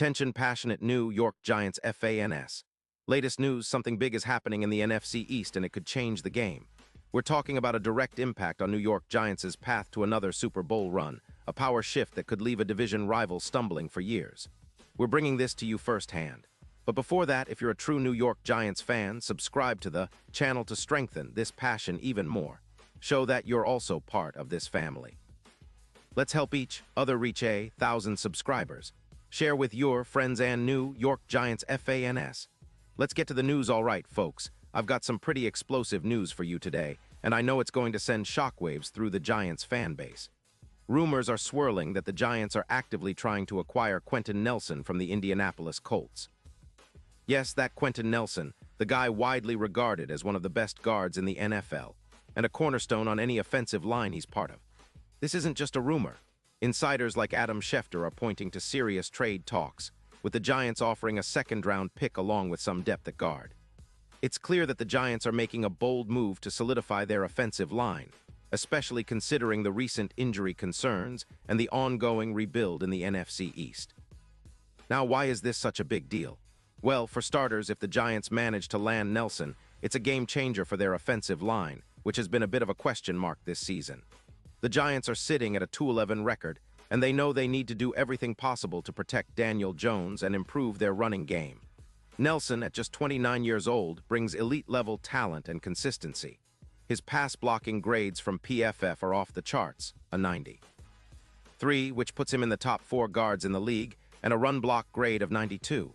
Attention passionate New York Giants fans. Latest news, something big is happening in the NFC East and it could change the game. We're talking about a direct impact on New York Giants' path to another Super Bowl run, a power shift that could leave a division rival stumbling for years. We're bringing this to you firsthand. But before that, if you're a true New York Giants fan, subscribe to the channel to strengthen this passion even more. Show that you're also part of this family. Let's help each other reach 1,000 subscribers. Share with your friends and New York Giants fans. Let's get to the news. All right, folks. I've got some pretty explosive news for you today, and I know it's going to send shockwaves through the Giants fan base. Rumors are swirling that the Giants are actively trying to acquire Quentin Nelson from the Indianapolis Colts. Yes, that Quentin Nelson, the guy widely regarded as one of the best guards in the NFL, and a cornerstone on any offensive line he's part of. This isn't just a rumor. Insiders like Adam Schefter are pointing to serious trade talks, with the Giants offering a second-round pick along with some depth at guard. It's clear that the Giants are making a bold move to solidify their offensive line, especially considering the recent injury concerns and the ongoing rebuild in the NFC East. Now, why is this such a big deal? Well, for starters, if the Giants manage to land Nelson, it's a game-changer for their offensive line, which has been a bit of a question mark this season. The Giants are sitting at a 2-11 record, and they know they need to do everything possible to protect Daniel Jones and improve their running game. Nelson, at just 29 years old, brings elite-level talent and consistency. His pass-blocking grades from PFF are off the charts, a 93, which puts him in the top 4 guards in the league, and a run-block grade of 92.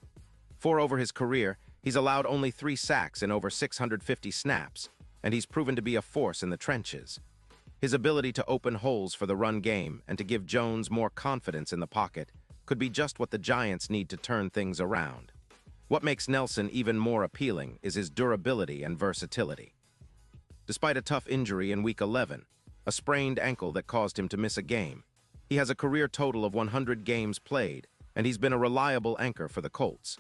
Over his career, he's allowed only 3 sacks in over 650 snaps, and he's proven to be a force in the trenches. His ability to open holes for the run game and to give Jones more confidence in the pocket could be just what the Giants need to turn things around. What makes Nelson even more appealing is his durability and versatility. Despite a tough injury in Week 11, a sprained ankle that caused him to miss a game, he has a career total of 100 games played, and he's been a reliable anchor for the Colts.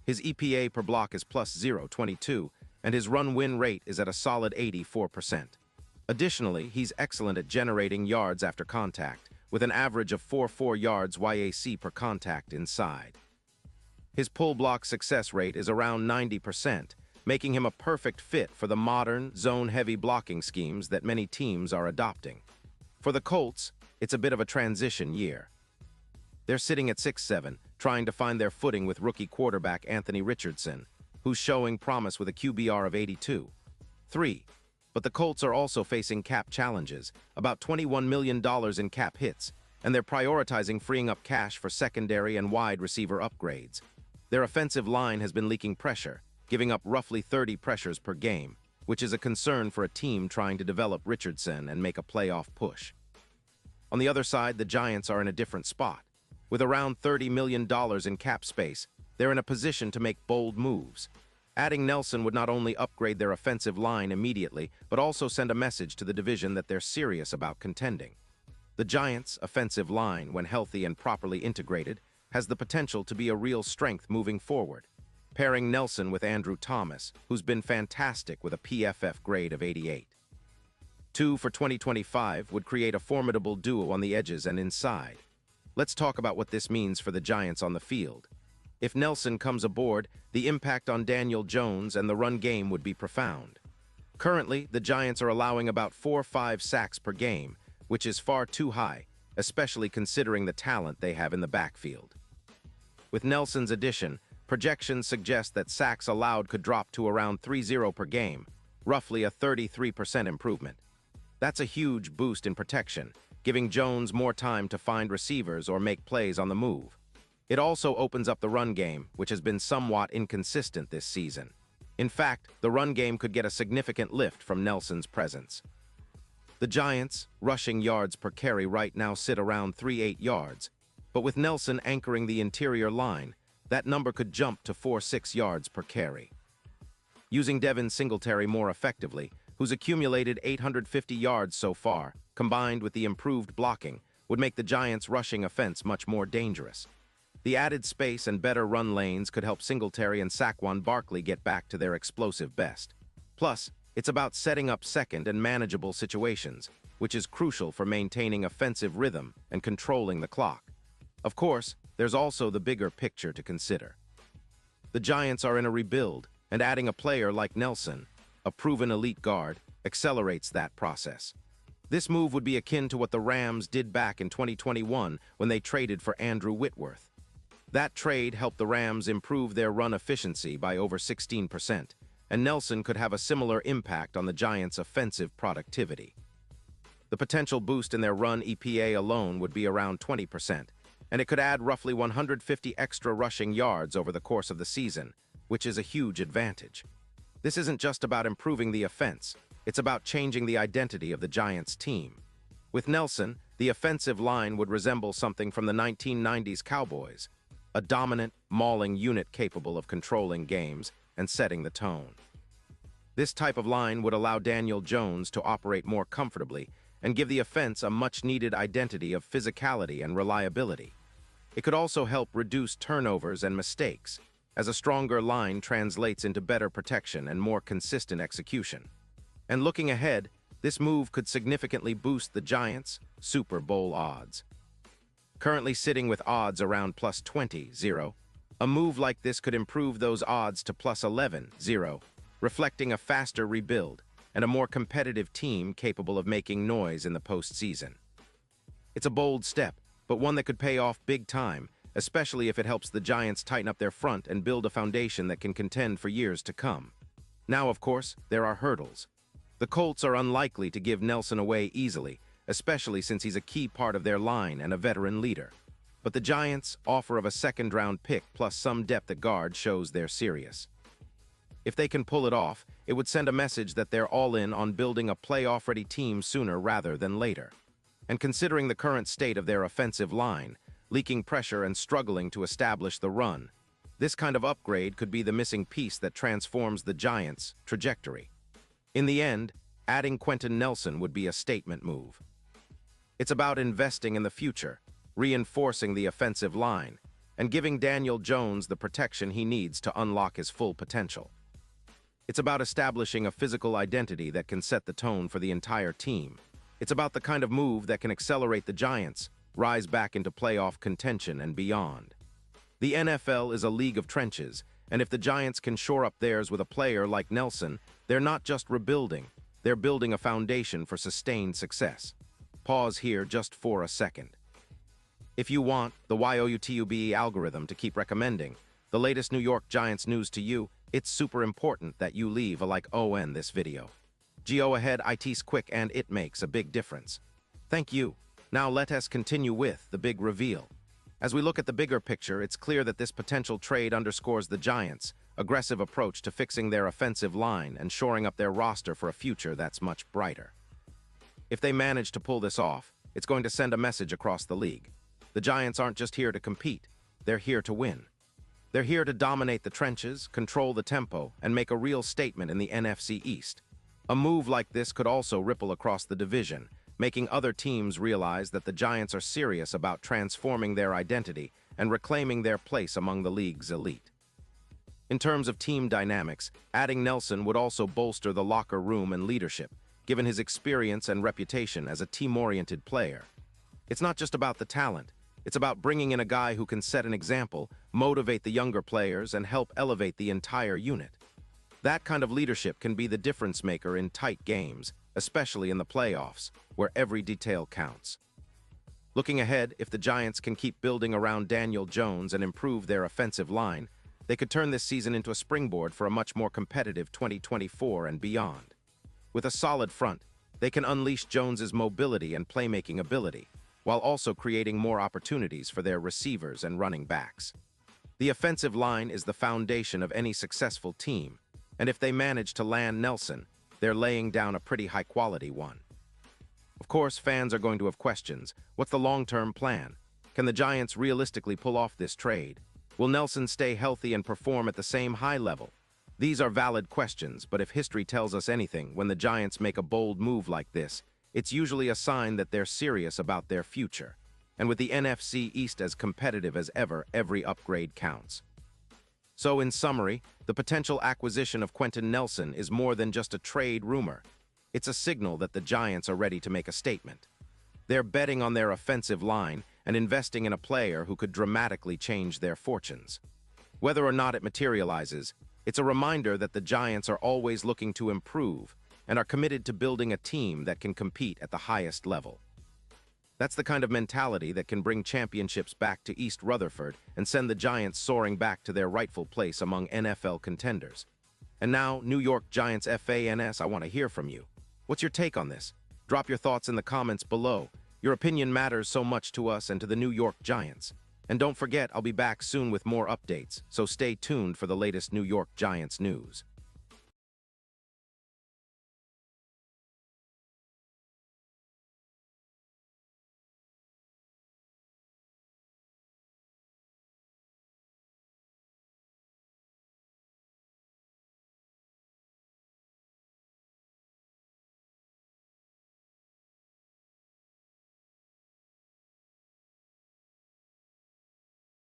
His EPA per block is plus 0.22, and his run-win rate is at a solid 84%. Additionally, he's excellent at generating yards after contact, with an average of 4.4 yards YAC per contact inside. His pull block success rate is around 90%, making him a perfect fit for the modern, zone-heavy blocking schemes that many teams are adopting. For the Colts, it's a bit of a transition year. They're sitting at 6-7, trying to find their footing with rookie quarterback Anthony Richardson, who's showing promise with a QBR of 82.3. But the Colts are also facing cap challenges, about $21 million in cap hits, and they're prioritizing freeing up cash for secondary and wide receiver upgrades. Their offensive line has been leaking pressure, giving up roughly 30 pressures per game, which is a concern for a team trying to develop Richardson and make a playoff push. On the other side, the Giants are in a different spot. With around $30 million in cap space, they're in a position to make bold moves. Adding Nelson would not only upgrade their offensive line immediately, but also send a message to the division that they're serious about contending. The Giants' offensive line, when healthy and properly integrated, has the potential to be a real strength moving forward. Pairing Nelson with Andrew Thomas, who's been fantastic with a PFF grade of 88.2 for 2025, would create a formidable duo on the edges and inside. Let's talk about what this means for the Giants on the field. If Nelson comes aboard, the impact on Daniel Jones and the run game would be profound. Currently, the Giants are allowing about 4-5 sacks per game, which is far too high, especially considering the talent they have in the backfield. With Nelson's addition, projections suggest that sacks allowed could drop to around 3.0 per game, roughly a 33% improvement. That's a huge boost in protection, giving Jones more time to find receivers or make plays on the move. It also opens up the run game, which has been somewhat inconsistent this season. In fact, the run game could get a significant lift from Nelson's presence. The Giants' rushing yards per carry right now sit around 3.8 yards, but with Nelson anchoring the interior line, that number could jump to 4.6 yards per carry. Using Devin Singletary more effectively, who's accumulated 850 yards so far, combined with the improved blocking, would make the Giants' rushing offense much more dangerous. The added space and better run lanes could help Singletary and Saquon Barkley get back to their explosive best. Plus, it's about setting up second and manageable situations, which is crucial for maintaining offensive rhythm and controlling the clock. Of course, there's also the bigger picture to consider. The Giants are in a rebuild, and adding a player like Nelson, a proven elite guard, accelerates that process. This move would be akin to what the Rams did back in 2021 when they traded for Andrew Whitworth. That trade helped the Rams improve their run efficiency by over 16%, and Nelson could have a similar impact on the Giants' offensive productivity. The potential boost in their run EPA alone would be around 20%, and it could add roughly 150 extra rushing yards over the course of the season, which is a huge advantage. This isn't just about improving the offense, it's about changing the identity of the Giants' team. With Nelson, the offensive line would resemble something from the 1990s Cowboys, a dominant, mauling unit capable of controlling games and setting the tone. This type of line would allow Daniel Jones to operate more comfortably and give the offense a much-needed identity of physicality and reliability. It could also help reduce turnovers and mistakes, as a stronger line translates into better protection and more consistent execution. And looking ahead, this move could significantly boost the Giants' Super Bowl odds. Currently sitting with odds around plus 20-0, a move like this could improve those odds to plus 11-0, reflecting a faster rebuild and a more competitive team capable of making noise in the postseason. It's a bold step, but one that could pay off big time, especially if it helps the Giants tighten up their front and build a foundation that can contend for years to come. Now, of course, there are hurdles. The Colts are unlikely to give Nelson away easily, especially since he's a key part of their line and a veteran leader. But the Giants' offer of a second-round pick plus some depth at guard shows they're serious. If they can pull it off, it would send a message that they're all in on building a playoff-ready team sooner rather than later. And considering the current state of their offensive line, leaking pressure and struggling to establish the run, this kind of upgrade could be the missing piece that transforms the Giants' trajectory. In the end, adding Quentin Nelson would be a statement move. It's about investing in the future, reinforcing the offensive line, and giving Daniel Jones the protection he needs to unlock his full potential. It's about establishing a physical identity that can set the tone for the entire team. It's about the kind of move that can accelerate the Giants, rise back into playoff contention and beyond. The NFL is a league of trenches, and if the Giants can shore up theirs with a player like Nelson, they're not just rebuilding, they're building a foundation for sustained success. Pause here just for a second. If you want the YouTube algorithm to keep recommending the latest New York Giants news to you, it's super important that you leave a like on this video. Go ahead, it's quick and it makes a big difference. Thank you. Now let us continue with the big reveal. As we look at the bigger picture, it's clear that this potential trade underscores the Giants' aggressive approach to fixing their offensive line and shoring up their roster for a future that's much brighter. If they manage to pull this off, it's going to send a message across the league. The Giants aren't just here to compete, they're here to win. They're here to dominate the trenches, control the tempo, and make a real statement in the NFC East. A move like this could also ripple across the division, making other teams realize that the Giants are serious about transforming their identity and reclaiming their place among the league's elite. In terms of team dynamics, adding Nelson would also bolster the locker room and leadership, given his experience and reputation as a team-oriented player. It's not just about the talent. It's about bringing in a guy who can set an example, motivate the younger players, and help elevate the entire unit. That kind of leadership can be the difference maker in tight games, especially in the playoffs, where every detail counts. Looking ahead, if the Giants can keep building around Daniel Jones and improve their offensive line, they could turn this season into a springboard for a much more competitive 2024 and beyond. With a solid front, they can unleash Jones's mobility and playmaking ability, while also creating more opportunities for their receivers and running backs. The offensive line is the foundation of any successful team, and if they manage to land Nelson, they're laying down a pretty high-quality one. Of course, fans are going to have questions. What's the long-term plan? Can the Giants realistically pull off this trade? Will Nelson stay healthy and perform at the same high level? These are valid questions, but if history tells us anything, when the Giants make a bold move like this, it's usually a sign that they're serious about their future. And with the NFC East as competitive as ever, every upgrade counts. So in summary, the potential acquisition of Quentin Nelson is more than just a trade rumor. It's a signal that the Giants are ready to make a statement. They're betting on their offensive line and investing in a player who could dramatically change their fortunes. Whether or not it materializes, it's a reminder that the Giants are always looking to improve and are committed to building a team that can compete at the highest level. That's the kind of mentality that can bring championships back to East Rutherford and send the Giants soaring back to their rightful place among NFL contenders. And now, New York Giants fans, I want to hear from you. What's your take on this? Drop your thoughts in the comments below. Your opinion matters so much to us and to the New York Giants. And don't forget, I'll be back soon with more updates, so stay tuned for the latest New York Giants news.